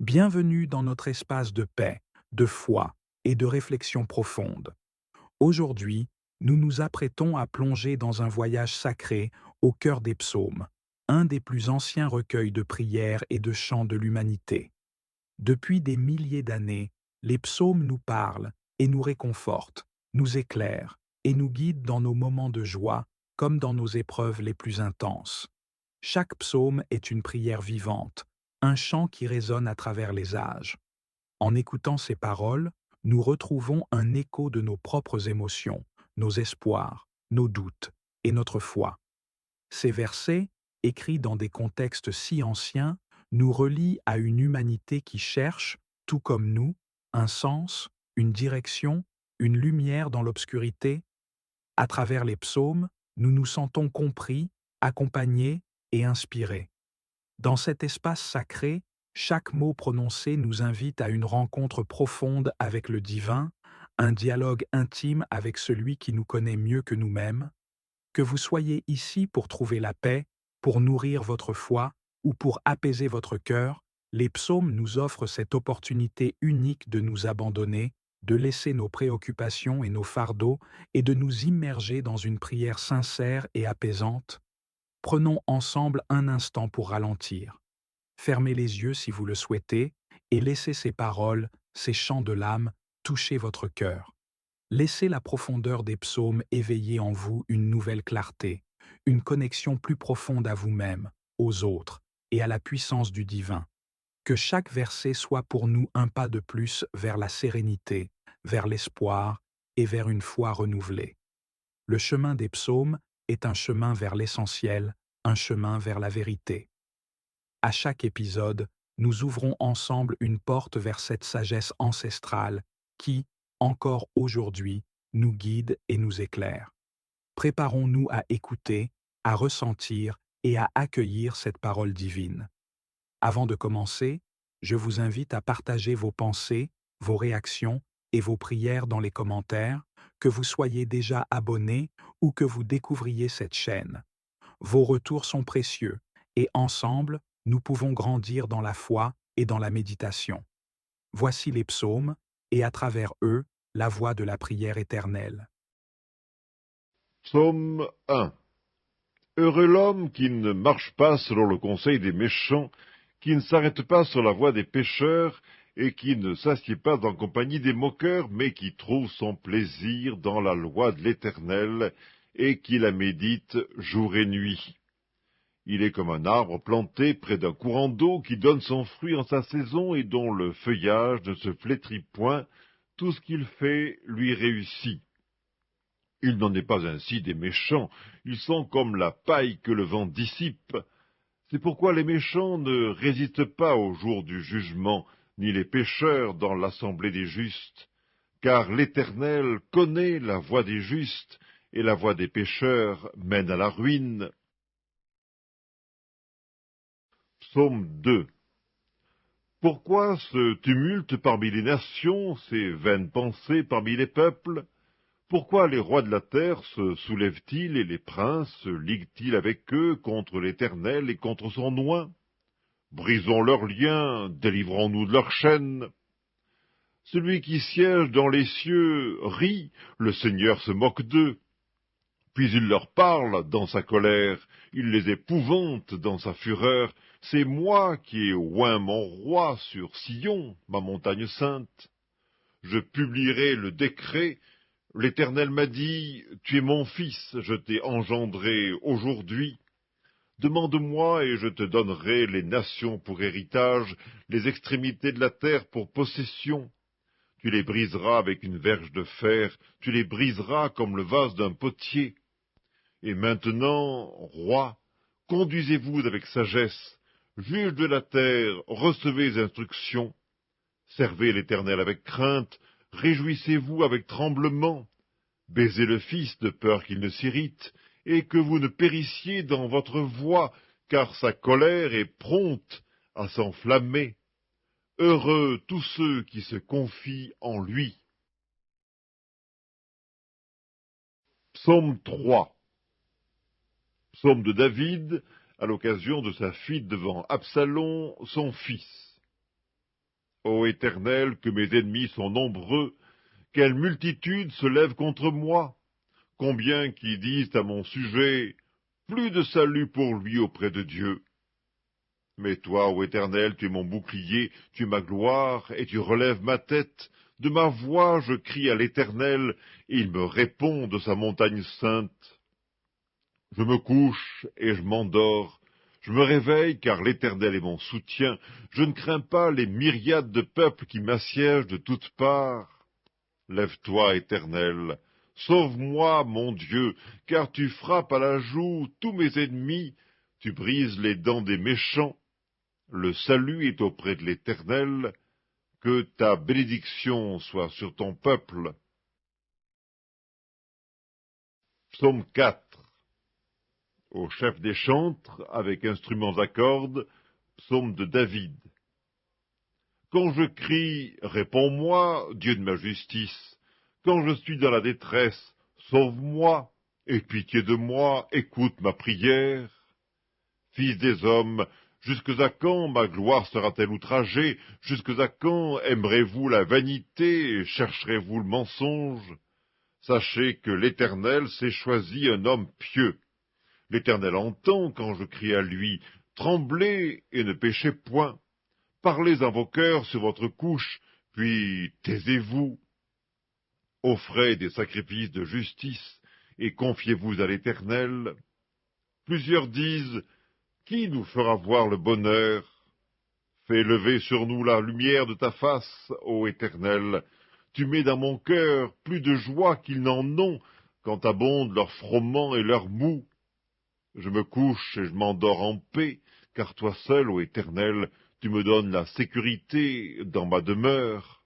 Bienvenue dans notre espace de paix, de foi et de réflexion profonde. Aujourd'hui, nous nous apprêtons à plonger dans un voyage sacré au cœur des psaumes, un des plus anciens recueils de prières et de chants de l'humanité. Depuis des milliers d'années, les psaumes nous parlent et nous réconfortent, nous éclairent et nous guident dans nos moments de joie comme dans nos épreuves les plus intenses. Chaque psaume est une prière vivante, un chant qui résonne à travers les âges. En écoutant ces paroles, nous retrouvons un écho de nos propres émotions, nos espoirs, nos doutes et notre foi. Ces versets, écrits dans des contextes si anciens, nous relient à une humanité qui cherche, tout comme nous, un sens, une direction, une lumière dans l'obscurité. À travers les psaumes, nous nous sentons compris, accompagnés et inspirés. Dans cet espace sacré, chaque mot prononcé nous invite à une rencontre profonde avec le divin, un dialogue intime avec celui qui nous connaît mieux que nous-mêmes. Que vous soyez ici pour trouver la paix, pour nourrir votre foi ou pour apaiser votre cœur, les psaumes nous offrent cette opportunité unique de nous abandonner, de laisser nos préoccupations et nos fardeaux et de nous immerger dans une prière sincère et apaisante. Prenons ensemble un instant pour ralentir. Fermez les yeux si vous le souhaitez et laissez ces paroles, ces chants de l'âme, toucher votre cœur. Laissez la profondeur des psaumes éveiller en vous une nouvelle clarté, une connexion plus profonde à vous-même, aux autres et à la puissance du divin. Que chaque verset soit pour nous un pas de plus vers la sérénité, vers l'espoir et vers une foi renouvelée. Le chemin des psaumes est un chemin vers l'essentiel, un chemin vers la vérité. À chaque épisode, nous ouvrons ensemble une porte vers cette sagesse ancestrale qui, encore aujourd'hui, nous guide et nous éclaire. Préparons-nous à écouter, à ressentir et à accueillir cette parole divine. Avant de commencer, je vous invite à partager vos pensées, vos réactions et vos prières dans les commentaires, que vous soyez déjà abonné ou que vous découvriez cette chaîne. Vos retours sont précieux et ensemble, nous pouvons grandir dans la foi et dans la méditation. Voici les psaumes et à travers eux, la voix de la prière éternelle. Psaume 1. Heureux l'homme qui ne marche pas selon le conseil des méchants, qui ne s'arrête pas sur la voie des pécheurs, et qui ne s'assied pas en compagnie des moqueurs, mais qui trouve son plaisir dans la loi de l'Éternel, et qui la médite jour et nuit. Il est comme un arbre planté près d'un courant d'eau qui donne son fruit en sa saison et dont le feuillage ne se flétrit point, tout ce qu'il fait lui réussit. Il n'en est pas ainsi des méchants, ils sont comme la paille que le vent dissipe. C'est pourquoi les méchants ne résistent pas au jour du jugement, ni les pécheurs dans l'assemblée des justes. Car l'Éternel connaît la voie des justes, et la voie des pécheurs mène à la ruine. Psaume 2. Pourquoi ce tumulte parmi les nations, ces vaines pensées parmi les peuples? Pourquoi les rois de la terre se soulèvent-ils et les princes se liguent-ils avec eux contre l'Éternel et contre son oint? Brisons leurs liens, délivrons-nous de leurs chaînes. Celui qui siège dans les cieux rit, le Seigneur se moque d'eux. Puis il leur parle dans sa colère, il les épouvante dans sa fureur. C'est moi qui ai oint mon roi sur Sion, ma montagne sainte. Je publierai le décret. L'Éternel m'a dit, tu es mon fils, je t'ai engendré aujourd'hui. Demande-moi et je te donnerai les nations pour héritage, les extrémités de la terre pour possession. Tu les briseras avec une verge de fer, tu les briseras comme le vase d'un potier. Et maintenant, roi, conduisez-vous avec sagesse, juge de la terre, recevez instruction. Servez l'Éternel avec crainte, réjouissez-vous avec tremblement. Baisez le Fils de peur qu'il ne s'irrite, et que vous ne périssiez dans votre voie, car sa colère est prompte à s'enflammer. Heureux tous ceux qui se confient en lui. Psaume 3. Psaume de David, à l'occasion de sa fuite devant Absalom, son fils. Ô Éternel, que mes ennemis sont nombreux, quelle multitude se lève contre moi! Combien qui disent à mon sujet, plus de salut pour lui auprès de Dieu. Mais toi, ô Éternel, tu es mon bouclier, tu es ma gloire, et tu relèves ma tête. De ma voix je crie à l'Éternel, et il me répond de sa montagne sainte. Je me couche et je m'endors. Je me réveille, car l'Éternel est mon soutien. Je ne crains pas les myriades de peuples qui m'assiègent de toutes parts. Lève-toi, Éternel, sauve-moi, mon Dieu, car tu frappes à la joue tous mes ennemis, tu brises les dents des méchants. Le salut est auprès de l'Éternel, que ta bénédiction soit sur ton peuple. Psaume 4. Au chef des chantres, avec instruments à cordes, psaume de David. Quand je crie, réponds-moi, Dieu de ma justice. Quand je suis dans la détresse, sauve-moi, aie pitié de moi, écoute ma prière. Fils des hommes, jusque à quand ma gloire sera-t-elle outragée? Jusque à quand aimerez-vous la vanité et chercherez-vous le mensonge? Sachez que l'Éternel s'est choisi un homme pieux. L'Éternel entend quand je crie à lui, tremblez et ne péchez point. Parlez en vos cœurs sur votre couche, puis taisez-vous. Offrez des sacrifices de justice et confiez-vous à l'Éternel. Plusieurs disent, qui nous fera voir le bonheur? Fais lever sur nous la lumière de ta face, ô Éternel. Tu mets dans mon cœur plus de joie qu'ils n'en ont, quand abondent leurs froment et leurs mou. Je me couche et je m'endors en paix, car toi seul, ô Éternel, tu me donnes la sécurité dans ma demeure.